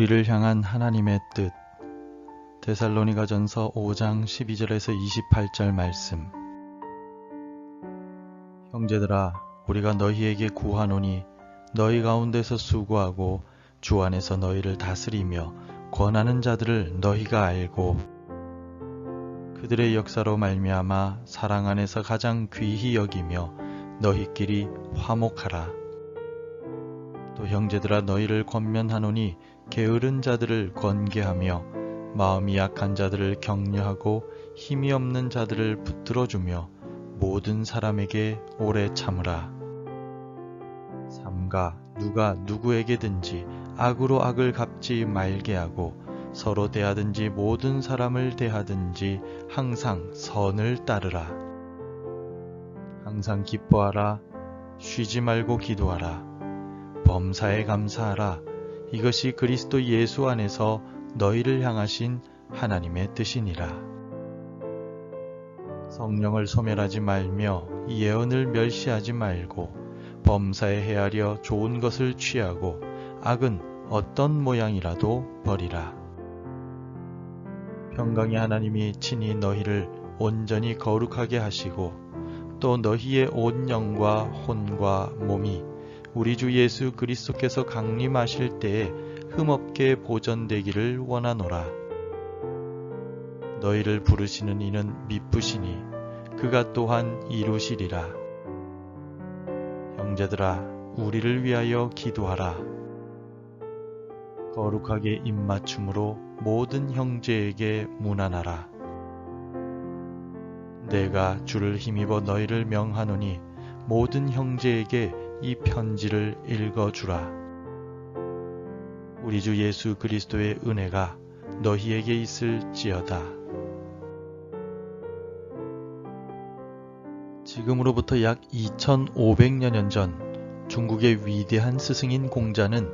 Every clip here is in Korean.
우리를 향한 하나님의 뜻. 데살로니가전서 5장 12절에서 28절 말씀. 형제들아, 우리가 너희에게 구하노니 너희 가운데서 수고하고 주 안에서 너희를 다스리며 권하는 자들을 너희가 알고 그들의 역사로 말미암아 사랑 안에서 가장 귀히 여기며 너희끼리 화목하라. 또 형제들아, 너희를 권면하노니 게으른 자들을 권계하며 마음이 약한 자들을 격려하고 힘이 없는 자들을 붙들어주며 모든 사람에게 오래 참으라. 삼가 누가 누구에게든지 악으로 악을 갚지 말게 하고 서로 대하든지 모든 사람을 대하든지 항상 선을 따르라. 항상 기뻐하라. 쉬지 말고 기도하라. 범사에 감사하라. 이것이 그리스도 예수 안에서 너희를 향하신 하나님의 뜻이니라. 성령을 소멸하지 말며 예언을 멸시하지 말고 범사에 헤아려 좋은 것을 취하고 악은 어떤 모양이라도 버리라. 평강의 하나님이 친히 너희를 온전히 거룩하게 하시고 또 너희의 온 영과 혼과 몸이 우리 주 예수 그리스도께서 강림하실 때에 흠없게 보전되기를 원하노라. 너희를 부르시는 이는 미쁘시니 그가 또한 이루시리라. 형제들아, 우리를 위하여 기도하라. 거룩하게 입맞춤으로 모든 형제에게 문안하라. 내가 주를 힘입어 너희를 명하노니 모든 형제에게 이 편지를 읽어주라. 우리 주 예수 그리스도의 은혜가 너희에게 있을지어다. 지금으로부터 약 2500여 년 전 중국의 위대한 스승인 공자는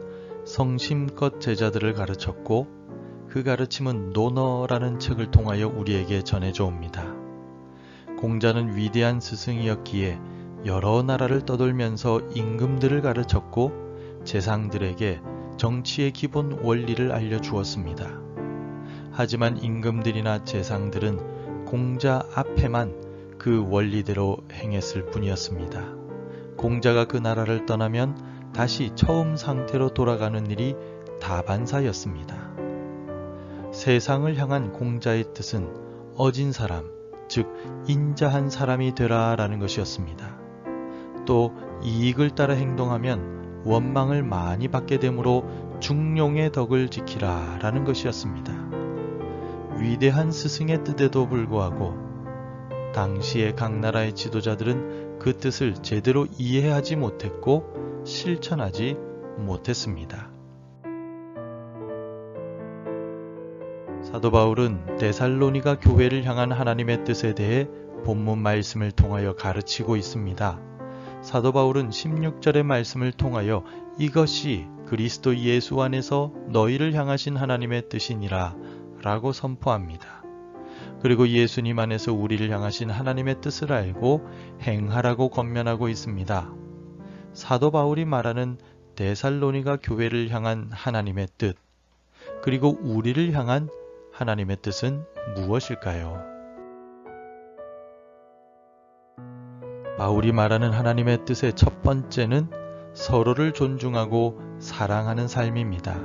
성심껏 제자들을 가르쳤고 그 가르침은 논어라는 책을 통하여 우리에게 전해져 옵니다. 공자는 위대한 스승이었기에 여러 나라를 떠돌면서 임금들을 가르쳤고 재상들에게 정치의 기본 원리를 알려주었습니다. 하지만 임금들이나 재상들은 공자 앞에만 그 원리대로 행했을 뿐이었습니다. 공자가 그 나라를 떠나면 다시 처음 상태로 돌아가는 일이 다반사였습니다. 세상을 향한 공자의 뜻은 어진 사람, 즉 인자한 사람이 되라 라는 것이었습니다. 또 이익을 따라 행동하면 원망을 많이 받게 되므로 중용의 덕을 지키라 라는 것이었습니다. 위대한 스승의 뜻에도 불구하고 당시의 각 나라의 지도자들은 그 뜻을 제대로 이해하지 못했고 실천하지 못했습니다. 사도 바울은 데살로니가 교회를 향한 하나님의 뜻에 대해 본문 말씀을 통하여 가르치고 있습니다. 사도 바울은 16절의 말씀을 통하여 이것이 그리스도 예수 안에서 너희를 향하신 하나님의 뜻이니라 라고 선포합니다. 그리고 예수님 안에서 우리를 향하신 하나님의 뜻을 알고 행하라고 권면하고 있습니다. 사도 바울이 말하는 데살로니가 교회를 향한 하나님의 뜻, 그리고 우리를 향한 하나님의 뜻은 무엇일까요? 바울이 말하는 하나님의 뜻의 첫 번째는 서로를 존중하고 사랑하는 삶입니다.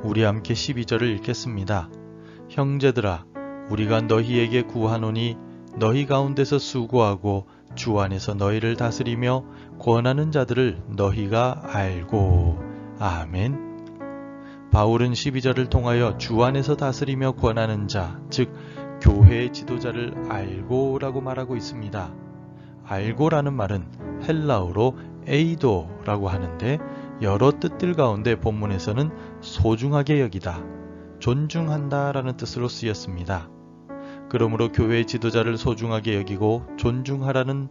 우리 함께 12절을 읽겠습니다. 형제들아, 우리가 너희에게 구하노니 너희 가운데서 수고하고 주 안에서 너희를 다스리며 권하는 자들을 너희가 알고. 아멘. 바울은 12절을 통하여 주 안에서 다스리며 권하는 자, 즉 교회의 지도자를 알고라고 말하고 있습니다. 알고라는 말은 헬라어로 에이도라고 하는데 여러 뜻들 가운데 본문에서는 소중하게 여기다, 존중한다 라는 뜻으로 쓰였습니다. 그러므로 교회의 지도자를 소중하게 여기고 존중하라는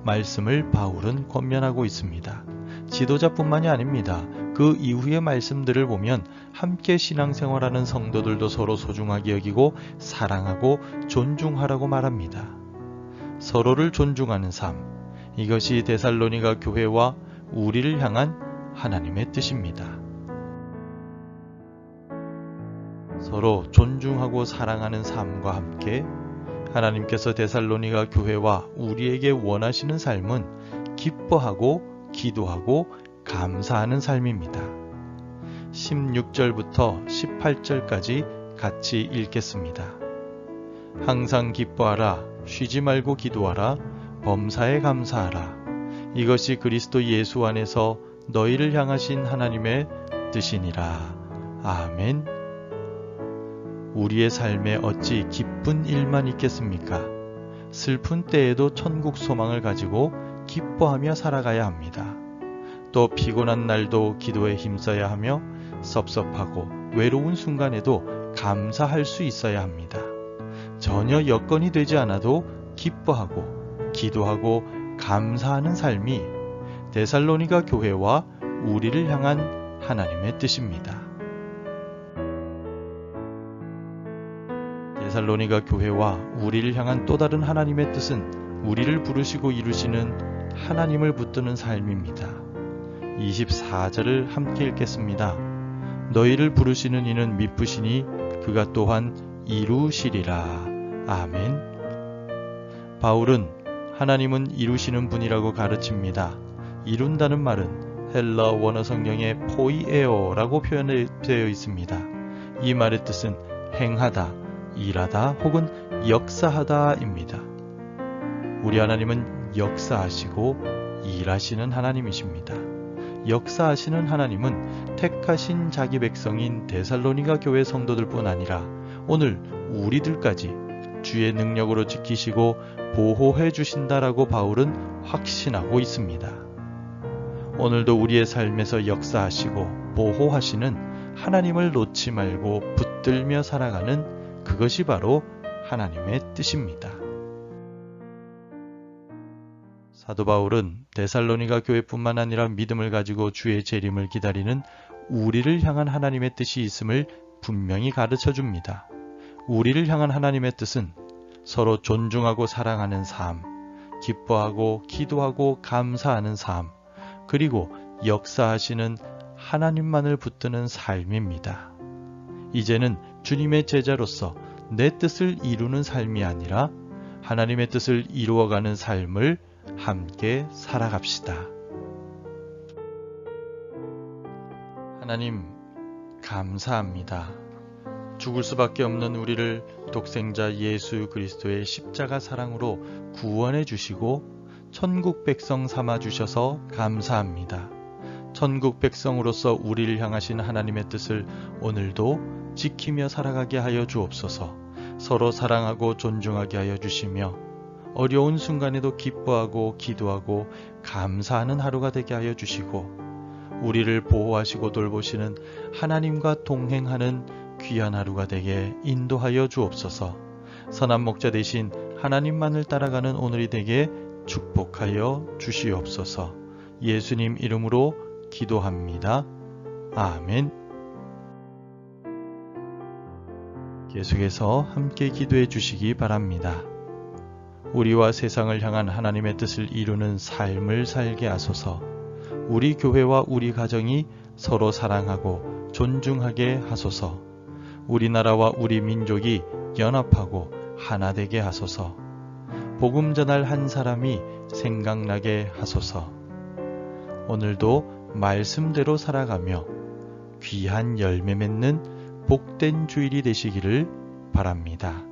말씀을 바울은 권면하고 있습니다. 지도자뿐만이 아닙니다. 그 이후의 말씀들을 보면 함께 신앙생활하는 성도들도 서로 소중하게 여기고 사랑하고 존중하라고 말합니다. 서로를 존중하는 삶, 이것이 데살로니가 교회와 우리를 향한 하나님의 뜻입니다. 서로 존중하고 사랑하는 삶과 함께 하나님께서 데살로니가 교회와 우리에게 원하시는 삶은 기뻐하고 기도하고 감사하는 삶입니다. 16절부터 18절까지 같이 읽겠습니다. 항상 기뻐하라, 쉬지 말고 기도하라, 범사에 감사하라. 이것이 그리스도 예수 안에서 너희를 향하신 하나님의 뜻이니라. 아멘. 우리의 삶에 어찌 기쁜 일만 있겠습니까? 슬픈 때에도 천국 소망을 가지고 기뻐하며 살아가야 합니다. 또 피곤한 날도 기도에 힘써야 하며 섭섭하고 외로운 순간에도 감사할 수 있어야 합니다. 전혀 여건이 되지 않아도 기뻐하고 기도하고 감사하는 삶이 데살로니가 교회와 우리를 향한 하나님의 뜻입니다. 데살로니가 교회와 우리를 향한 또 다른 하나님의 뜻은 우리를 부르시고 이루시는 하나님을 붙드는 삶입니다. 24절을 함께 읽겠습니다. 너희를 부르시는 이는 미쁘시니 그가 또한 이루시리라. 아멘. 바울은 하나님은 이루시는 분이라고 가르칩니다. 이룬다는 말은 헬라 원어 성경의 포이에오라고 표현되어 있습니다. 이 말의 뜻은 행하다, 일하다 혹은 역사하다입니다. 우리 하나님은 역사하시고 일하시는 하나님이십니다. 역사하시는 하나님은 택하신 자기 백성인 데살로니가 교회 성도들뿐 아니라 오늘 우리들까지 주의 능력으로 지키시고 보호해 주신다라고 바울은 확신하고 있습니다. 오늘도 우리의 삶에서 역사하시고 보호하시는 하나님을 놓지 말고 붙들며 살아가는 그것이 바로 하나님의 뜻입니다. 사도 바울은 데살로니가 교회뿐만 아니라 믿음을 가지고 주의 재림을 기다리는 우리를 향한 하나님의 뜻이 있음을 분명히 가르쳐 줍니다. 우리를 향한 하나님의 뜻은 서로 존중하고 사랑하는 삶, 기뻐하고 기도하고 감사하는 삶, 그리고 역사하시는 하나님만을 붙드는 삶입니다. 이제는 주님의 제자로서 내 뜻을 이루는 삶이 아니라 하나님의 뜻을 이루어가는 삶을 함께 살아갑시다. 하나님, 감사합니다. 죽을 수밖에 없는 우리를 독생자 예수 그리스도의 십자가 사랑으로 구원해 주시고 천국 백성 삼아 주셔서 감사합니다. 천국 백성으로서 우리를 향하신 하나님의 뜻을 오늘도 지키며 살아가게 하여 주옵소서. 서로 사랑하고 존중하게 하여 주시며 어려운 순간에도 기뻐하고 기도하고 감사하는 하루가 되게 하여 주시고 우리를 보호하시고 돌보시는 하나님과 동행하는 귀한 하루가 되게 인도하여 주옵소서. 선한 목자 되신 하나님만을 따라가는 오늘이 되게 축복하여 주시옵소서. 예수님 이름으로 기도합니다. 아멘. 계속해서 함께 기도해 주시기 바랍니다. 우리와 세상을 향한 하나님의 뜻을 이루는 삶을 살게 하소서. 우리 교회와 우리 가정이 서로 사랑하고 존중하게 하소서. 우리나라와 우리 민족이 연합하고 하나 되게 하소서. 복음 전할 한 사람이 생각나게 하소서. 오늘도 말씀대로 살아가며 귀한 열매 맺는 복된 주일이 되시기를 바랍니다.